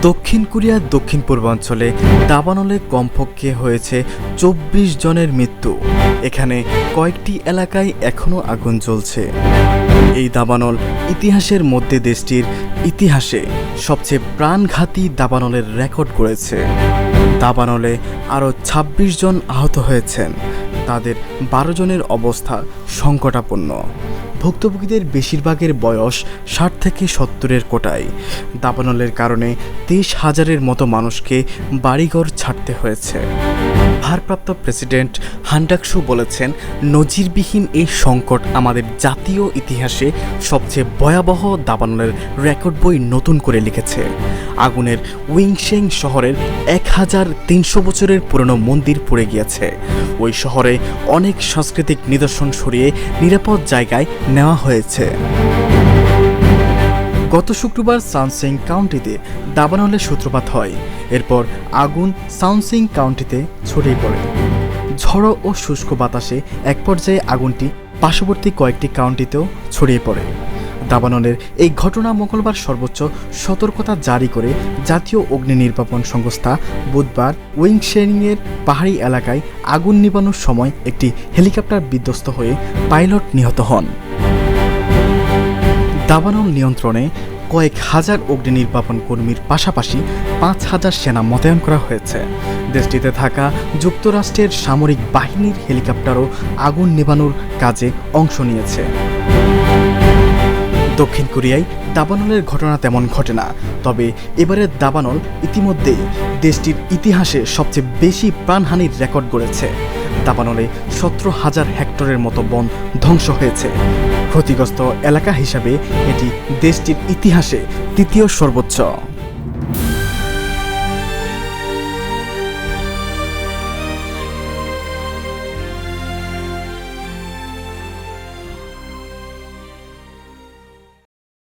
দক্ষিণ কোরিয়ার দক্ষিণ পূর্বাঞ্চলে দাবানলে কমপক্ষে হয়েছে ২৪ জনের মৃত্যু। এখানে কয়েকটি এলাকায় এখনও আগুন জ্বলছে। এই দাবানল ইতিহাসের মধ্যে দেশটির ইতিহাসে সবচেয়ে প্রাণঘাতী দাবানলের রেকর্ড করেছে। দাবানলে আরও ২৬ জন আহত হয়েছেন, তাদের ১২ জনের অবস্থা সংকটাপন্ন। ভুক্তভোগীদের বেশিরভাগের বয়স ৬০ থেকে ৭০-এর কোটায়। দাবানলের কারণে ২৩,০০০-এর মতো মানুষকে বাড়িঘর ছাড়তে হয়েছে। ভারপ্রাপ্ত প্রেসিডেন্ট হান ডাক-সু বলেছেন, নজিরবিহীন এই সংকট আমাদের জাতীয় ইতিহাসে সবচেয়ে ভয়াবহ দাবানলের রেকর্ড বই নতুন করে লিখেছে। আগুনের উইংশেং শহরের ১৩০০ বছরের পুরনো মন্দির পুড়ে গিয়েছে। ওই শহরে অনেক সাংস্কৃতিক নিদর্শন সরিয়ে নিরাপদ জায়গায় নেওয়া হয়েছে। গত শুক্রবার সানসিং কাউন্টিতে দাবানলের সূত্রপাত হয়। এরপর আগুন সানসিং কাউন্টিতে ছড়িয়ে পড়ে। ঝড়ো ও শুষ্ক বাতাসে এক পর্যায়ে আগুনটি পার্শ্ববর্তী কয়েকটি কাউন্টিতেও ছড়িয়ে পড়ে। দাবানলের এই ঘটনা মঙ্গলবার সর্বোচ্চ সতর্কতা জারি করে জাতীয় অগ্নি নির্বাপন সংস্থা বুধবার উইংশেংয়ের পাহাড়ি এলাকায় আগুন নিবানোর সময় একটি হেলিকপ্টার বিধ্বস্ত হয়ে পাইলট নিহত হন। দাবানল নিয়ন্ত্রণে কয়েক হাজার অগ্নি নির্বাপন কর্মীর পাশাপাশি ৫,০০০ সেনা মোতায়েন করা হয়েছে। দেশটিতে থাকা যুক্তরাষ্ট্রের সামরিক বাহিনীর হেলিকপ্টারও আগুন নেভানোর কাজে অংশ নিয়েছে। দক্ষিণ কোরিয়ায় দাবানলের ঘটনা তেমন ঘটে না, তবে এবারের দাবানল ইতিমধ্যেই দেশটির ইতিহাসে সবচেয়ে বেশি প্রাণহানির রেকর্ড গড়েছে। দাবানলে ১৭,০০০ হেক্টরের মতো বন ধ্বংস হয়েছে। ক্ষতিগ্রস্ত এলাকা হিসাবে এটি দেশটির ইতিহাসে তৃতীয় সর্বোচ্চ।